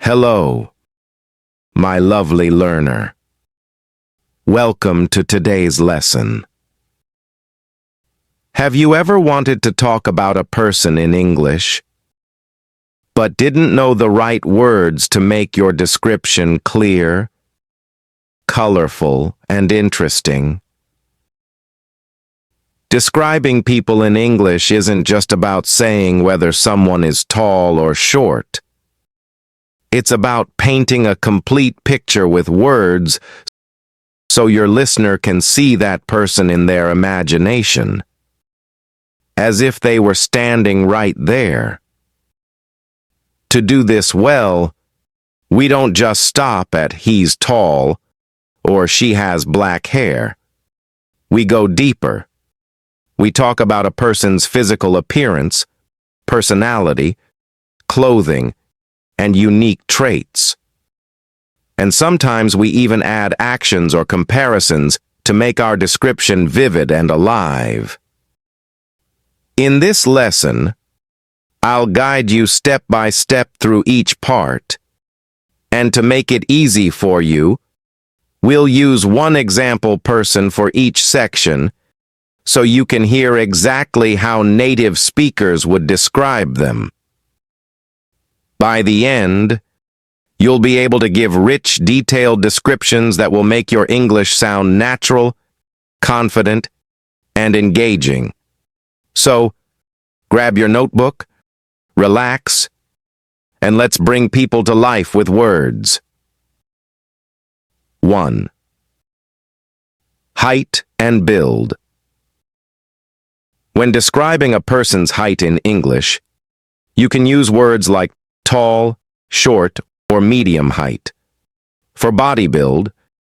Hello, my lovely learner. Welcome to today's lesson. Have you ever wanted to talk about a person in English, but didn't know the right words to make your description clear, colorful, and interesting? Describing people in English isn't just about saying whether someone is tall or short. It's about painting a complete picture with words so your listener can see that person in their imagination, as if they were standing right there. To do this well, we don't just stop at "he's tall" or "she has black hair." We go deeper. We talk about a person's physical appearance, personality, clothing, and unique traits. And sometimes we even add actions or comparisons to make our description vivid and alive. In this lesson, I'll guide you step by step through each part, and to make it easy for you, we'll use one example person for each section so you can hear exactly how native speakers would describe them. By the end, you'll be able to give rich, detailed descriptions that will make your English sound natural, confident, and engaging. So, grab your notebook, relax, and let's bring people to life with words. 1. Height and build. When describing a person's height in English, you can use words like tall, short, or medium height. For body build,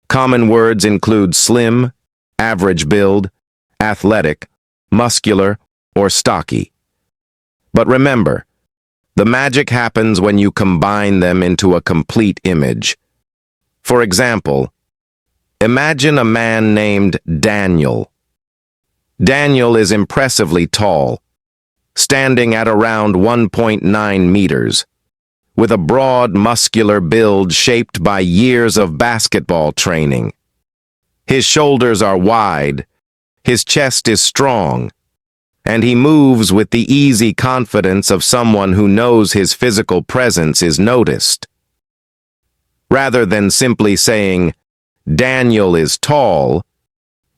common words include slim, average build, athletic, muscular, or stocky. But remember, the magic happens when you combine them into a complete image. For example, imagine a man named Daniel. Daniel is impressively tall, standing at around 1.9 meters, with a broad, muscular build shaped by years of basketball training. His shoulders are wide, his chest is strong, and he moves with the easy confidence of someone who knows his physical presence is noticed. Rather than simply saying, "Daniel is tall,"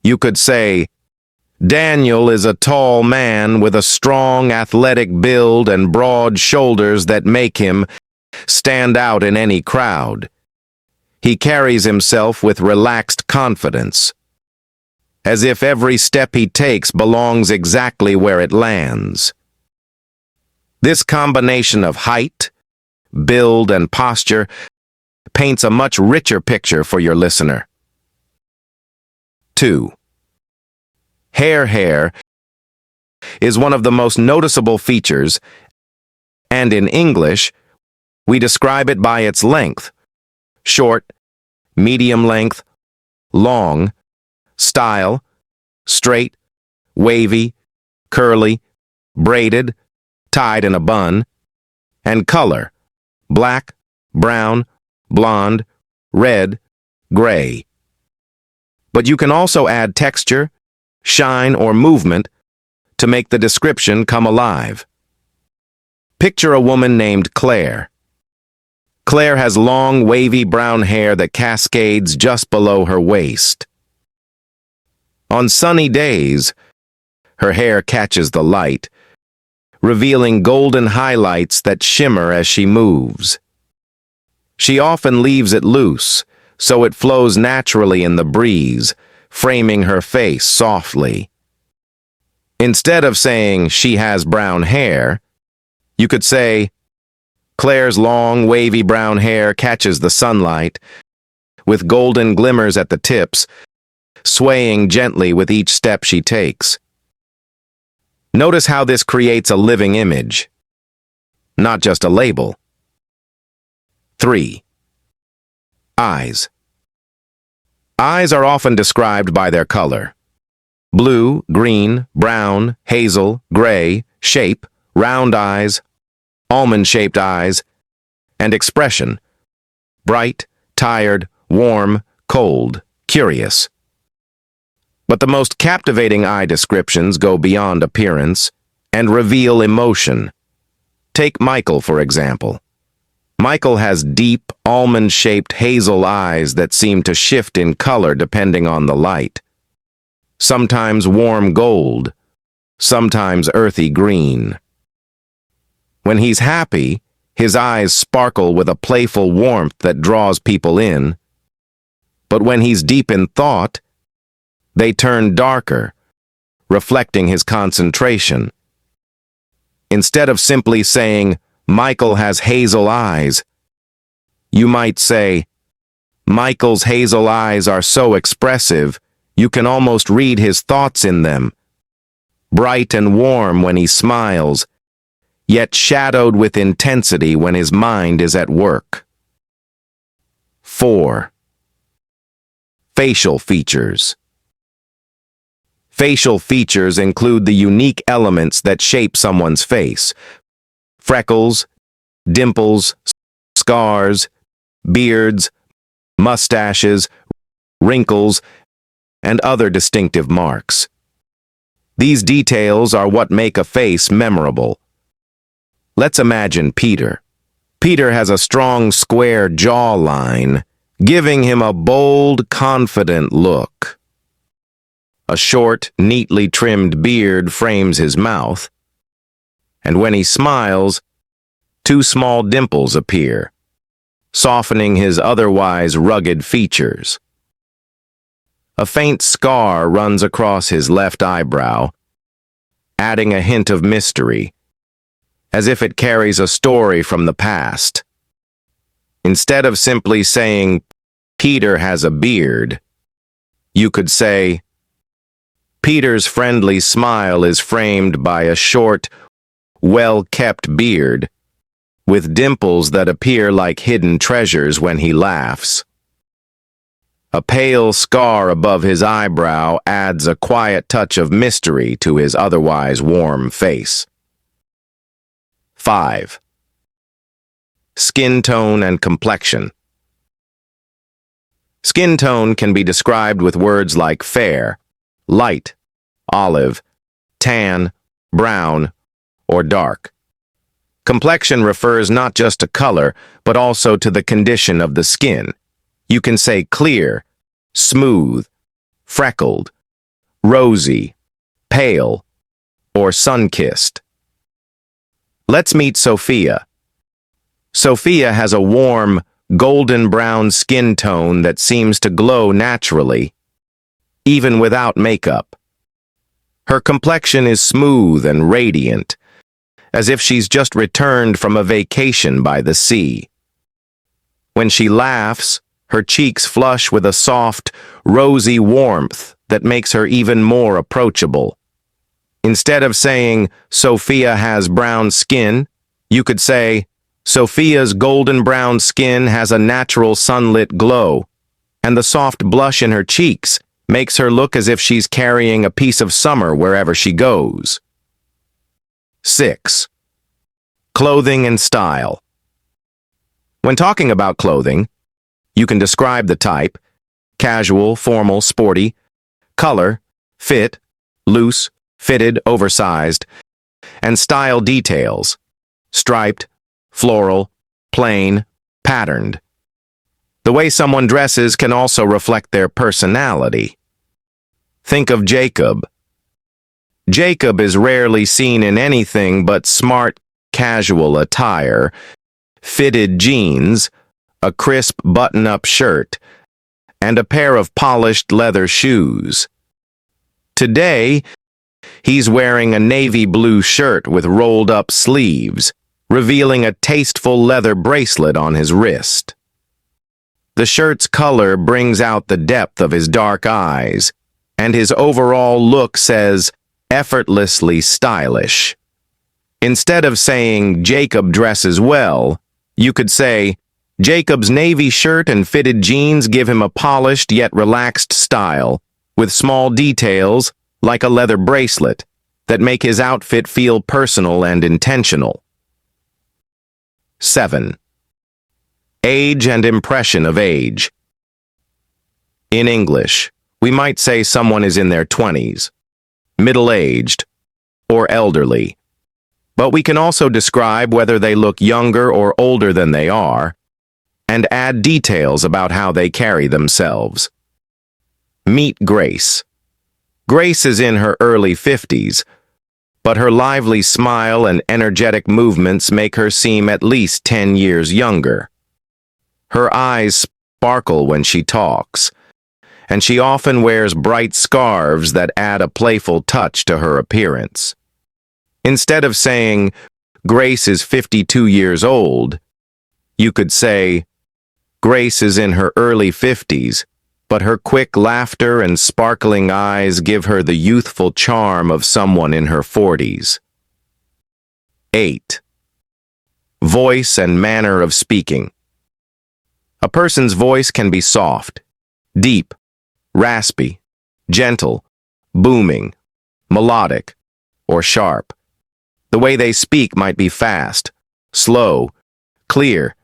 you could say, "Daniel is a tall man with a strong athletic build and broad shoulders that make him stand out in any crowd. He carries himself with relaxed confidence, as if every step he takes belongs exactly where it lands." This combination of height, build, and posture paints a much richer picture for your listener. 2. Hair is one of the most noticeable features, and in English, we describe it by its length: short, medium length, long, style, straight, wavy, curly, braided, tied in a bun, and color: black, brown, blonde, red, gray. But you can also add texture, shine, or movement to make the description come alive. Picture a woman named Claire. Claire has long, wavy brown hair that cascades just below her waist. On sunny days, her hair catches the light, revealing golden highlights that shimmer as she moves. She often leaves it loose, so it flows naturally in the breeze, framing her face softly. Instead of saying "she has brown hair," you could say, "Claire's long, wavy brown hair catches the sunlight, with golden glimmers at the tips, swaying gently with each step she takes." Notice how this creates a living image, not just a label. 3. Eyes. Eyes are often described by their color: blue, green, brown, hazel, gray, shape, round eyes, almond-shaped eyes, and expression. Bright, tired, warm, cold, curious. But the most captivating eye descriptions go beyond appearance and reveal emotion. Take Michael, for example. Michael has deep, almond-shaped hazel eyes that seem to shift in color depending on the light. Sometimes warm gold, sometimes earthy green. When he's happy, his eyes sparkle with a playful warmth that draws people in. But when he's deep in thought, they turn darker, reflecting his concentration. Instead of simply saying, Michael has hazel eyes, you might say, Michael's hazel eyes are so expressive, you can almost read his thoughts in them. Bright and warm when he smiles, yet shadowed with intensity when his mind is at work. 4. Facial features. Facial features include the unique elements that shape someone's face. Freckles, dimples, scars, beards, mustaches, wrinkles, and other distinctive marks. These details are what make a face memorable. Let's imagine Peter. Peter has a strong, square jawline, giving him a bold, confident look. A short, neatly trimmed beard frames his mouth, and when he smiles, 2 small dimples appear, softening his otherwise rugged features. A faint scar runs across his left eyebrow, adding a hint of mystery, as if it carries a story from the past. Instead of simply saying, Peter has a beard, you could say, Peter's friendly smile is framed by a short, well-kept beard, with dimples that appear like hidden treasures when he laughs. A pale scar above his eyebrow adds a quiet touch of mystery to his otherwise warm face. 5. Skin tone and complexion. Skin tone can be described with words like fair, light, olive, tan, brown, or dark. Complexion refers not just to color, but also to the condition of the skin. You can say clear, smooth, freckled, rosy, pale, or sun-kissed. Let's meet Sophia. Sophia has a warm, golden brown skin tone that seems to glow naturally, even without makeup. Her complexion is smooth and radiant, as if she's just returned from a vacation by the sea. When she laughs, her cheeks flush with a soft, rosy warmth that makes her even more approachable. Instead of saying, Sophia has brown skin, you could say, Sophia's golden brown skin has a natural sunlit glow, and the soft blush in her cheeks makes her look as if she's carrying a piece of summer wherever she goes. 6. Clothing and style. When talking about clothing, you can describe the type, casual, formal, sporty, color, fit, loose, fitted, oversized, and style details, striped, floral, plain, patterned. The way someone dresses can also reflect their personality. Think of Jacob. Jacob is rarely seen in anything but smart, casual attire, fitted jeans, a crisp button-up shirt, and a pair of polished leather shoes. Today, he's wearing a navy blue shirt with rolled-up sleeves, revealing a tasteful leather bracelet on his wrist. The shirt's color brings out the depth of his dark eyes, and his overall look says, effortlessly stylish. Instead of saying, Jacob dresses well, you could say, Jacob's navy shirt and fitted jeans give him a polished yet relaxed style, with small details, like a leather bracelet, that make his outfit feel personal and intentional. 7. Age and impression of age. In English, we might say someone is in their 20s, middle-aged, or elderly. But we can also describe whether they look younger or older than they are, and add details about how they carry themselves. Meet Grace. Grace is in her early 50s, but her lively smile and energetic movements make her seem at least 10 years younger. Her eyes sparkle when she talks, and she often wears bright scarves that add a playful touch to her appearance. Instead of saying, Grace is 52 years old, you could say, Grace is in her early 50s, but her quick laughter and sparkling eyes give her the youthful charm of someone in her 40s. 8. Voice and manner of speaking. A person's voice can be soft, deep, raspy, gentle, booming, melodic, or sharp. The way they speak might be fast, slow, clear,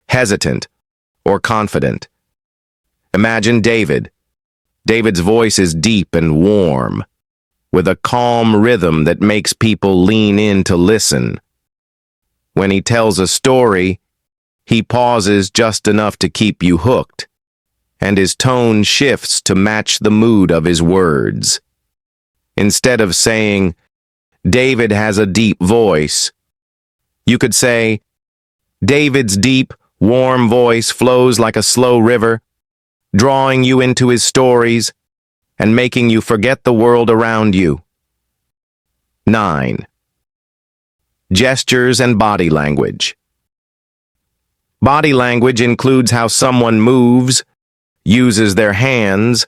hesitant, or confident. Imagine David. David's voice is deep and warm, with a calm rhythm that makes people lean in to listen. When he tells a story, he pauses just enough to keep you hooked, and his tone shifts to match the mood of his words. Instead of saying, David has a deep voice, you could say, David's deep, warm voice flows like a slow river, drawing you into his stories and making you forget the world around you. 9. Gestures and body language. Body language includes how someone moves, uses their hands,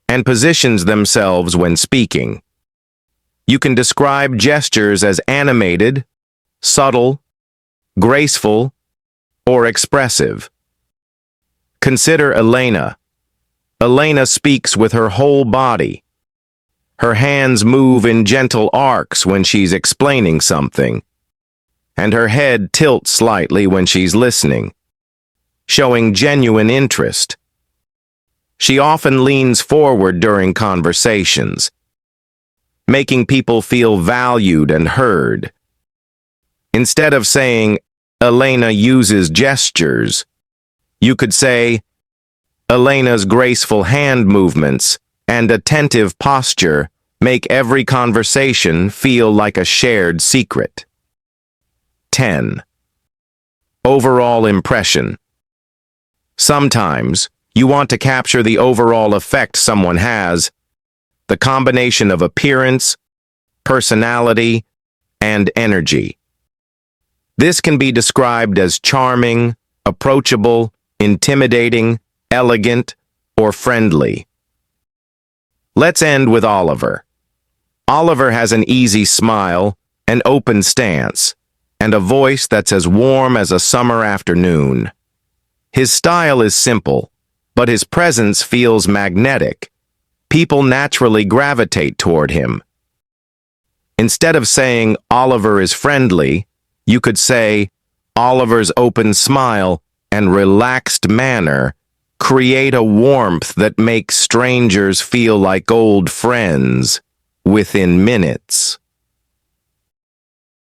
and positions themselves when speaking. You can describe gestures as animated, subtle, graceful, or expressive. Consider Elena. Elena speaks with her whole body. Her hands move in gentle arcs when she's explaining something, and her head tilts slightly when she's listening, showing genuine interest. She often leans forward during conversations, making people feel valued and heard. Instead of saying, Elena uses gestures, you could say, Elena's graceful hand movements and attentive posture make every conversation feel like a shared secret. 10. Overall impression. Sometimes, you want to capture the overall effect someone has, the combination of appearance, personality, and energy. This can be described as charming, approachable, intimidating, elegant, or friendly. Let's end with Oliver. Oliver has an easy smile, an open stance, and a voice that's as warm as a summer afternoon. His style is simple, but his presence feels magnetic. People naturally gravitate toward him. Instead of saying Oliver is friendly, you could say Oliver's open smile and relaxed manner create a warmth that makes strangers feel like old friends within minutes.